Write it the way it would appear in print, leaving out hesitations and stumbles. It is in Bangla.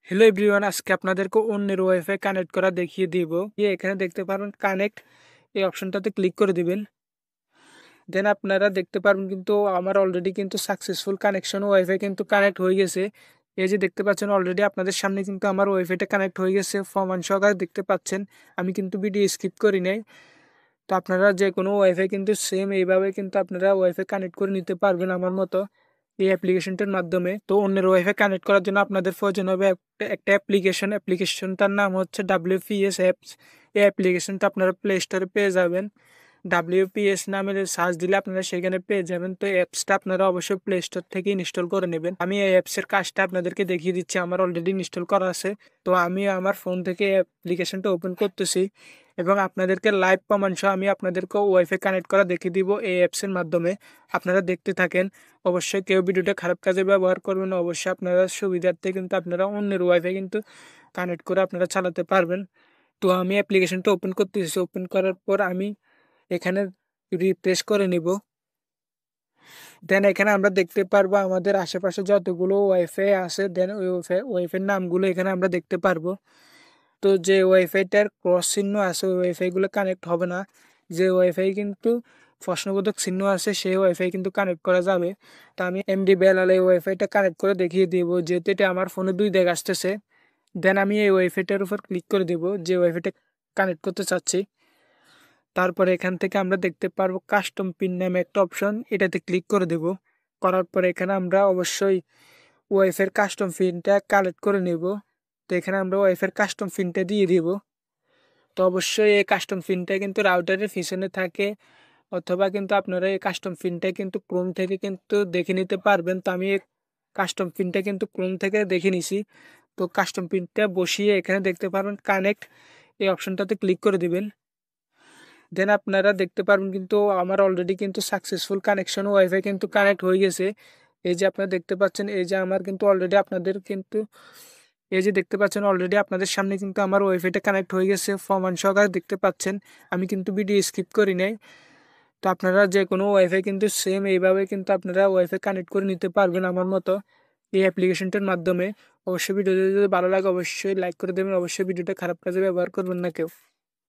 হ্যালো এভরিওয়ান, আজকে আপনাদেরকে অন্যের ওয়াইফাই কানেক্ট করা দেখিয়ে দিব। এখানে দেখতে পারবেন কানেক্ট, এই অপশনটাতে ক্লিক করে দিবেন। দেন আপনারা দেখতে পারবেন কিন্তু আমার অলরেডি কিন্তু সাকসেসফুল কানেকশন ওয়াইফাই কিন্তু কানেক্ট হয়ে গেছে। এই যে দেখতে পাচ্ছেন অলরেডি আপনাদের সামনে কিন্তু আমার ওয়াইফাইটা কানেক্ট হয়ে গেছে, প্রমাণ সহকারে দেখতে পাচ্ছেন। আমি কিন্তু ভিডিও স্কিপ করি নাই। তো আপনারা যে কোনো ওয়াইফাই কিন্তু সেম এইভাবে কিন্তু আপনারা ওয়াইফাই কানেক্ট করে নিতে পারবেন আমার মতো এই অ্যাপ্লিকেশনটার মাধ্যমে। তো অন্যের ওয়াইফাই কানেক্ট করার জন্য আপনাদের প্রয়োজন হবে একটা অ্যাপ্লিকেশনটার নাম হচ্ছে WPS অ্যাপস। এই অ্যাপ্লিকেশনটা আপনারা প্লে স্টোরে পেয়ে যাবেন। WPS নামে সার্চ দিলে আপনারা সেখানে পেয়ে যাবেন। তো অ্যাপসটা আপনারা অবশ্যই প্লে স্টোর থেকে ইনস্টল করে নেবেন। আমি এই অ্যাপসের কাজটা আপনাদেরকে দেখিয়ে দিচ্ছি, আমার অলরেডি ইনস্টল করা আছে। তো আমি আমার ফোন থেকে অ্যাপ্লিকেশনটা ওপেন করতেছি এবং আপনাদেরকে লাইভ প্রমাণ সহ আমি আপনাদেরকে ওয়াইফাই কানেক্ট করা দেখিয়ে দিব এই অ্যাপসের মাধ্যমে। আপনারা দেখতে থাকেন। অবশ্যই কেউ ভিডিওটা খারাপ কাজে ব্যবহার করবেন না। অবশ্যই আপনারা সুবিধার্থে কিন্তু আপনারা অন্যের ওয়াইফাই কিন্তু কানেক্ট করে আপনারা চালাতে পারবেন। তো আমি অ্যাপ্লিকেশনটা ওপেন করতেছি। ওপেন করার পর আমি এখানে রিফ্রেশ করে নিব। দেন এখানে আমরা দেখতে পারবো আমাদের আশেপাশে যতগুলো ওয়াইফাই আছে, দেন ওই ওয়াইফাইয়ের নামগুলো এখানে আমরা দেখতে পারবো। তো যে ওয়াইফাইটার ক্রস চিহ্ন আছে ওই ওয়াইফাইগুলো কানেক্ট হবে না। যে ওয়াইফাই কিন্তু প্রশ্নবোধক চিহ্ন আছে সেই ওয়াইফাই কিন্তু কানেক্ট করা যাবে। তো আমি এমডি বেলাল এই ওয়াইফাইটা কানেক্ট করে দেখিয়ে দিব, যেহেতু এটা আমার ফোনে 2 দেখ আসতেছে। দেন আমি এই ওয়াইফাইটার উপর ক্লিক করে দেব যে ওয়াইফাইটা কানেক্ট করতে চাচ্ছি। তারপরে এখান থেকে আমরা দেখতে পারবো কাস্টম পিন নামে একটা অপশন, এটাতে ক্লিক করে দেব। করার পরে এখানে আমরা অবশ্যই ওয়াইফাইয়ের কাস্টম পিনটা কালেক্ট করে নেব। তো এখানে আমরা ওয়াইফাইয়ের কাস্টম পিনটা দিয়ে দিব। তো অবশ্যই এই কাস্টম পিনটা কিন্তু রাউটারের পিছনে থাকে, অথবা কিন্তু আপনারা এই কাস্টম পিনটা কিন্তু ক্রোম থেকে কিন্তু দেখে নিতে পারবেন। তো আমি এই কাস্টম পিনটা কিন্তু ক্রোম থেকে দেখে নিছি। তো কাস্টম পিনটা বসিয়ে এখানে দেখতে পারবেন কানেক্ট, এই অপশনটাতে ক্লিক করে দিবেন। দেন আপনারা দেখতে পারবেন কিন্তু আমার অলরেডি কিন্তু সাকসেসফুল কানেকশন ওয়াইফাই কিন্তু কানেক্ট হয়ে গেছে। এই যে আপনারা দেখতে পাচ্ছেন, এই যে আমার কিন্তু অলরেডি আপনাদের কিন্তু এই যে দেখতে পাচ্ছেন অলরেডি আপনাদের সামনে কিন্তু আমার ওয়াইফাইটা কানেক্ট হয়ে গেছে, প্রমাণ সহকারে দেখতে পাচ্ছেন। আমি কিন্তু ভিডিও স্কিপ করি নাই। তো আপনারা যে কোনো ওয়াইফাই কিন্তু সেম এইভাবে কিন্তু আপনারা ওয়াইফাই কানেক্ট করে নিতে পারবেন আমার মতো এই অ্যাপ্লিকেশনটার মাধ্যমে। অবশ্যই ভিডিও যদি ভালো লাগে অবশ্যই লাইক করে দেবেন। অবশ্যই ভিডিওটা খারাপ কাজে ব্যবহার করবেন না কেউ।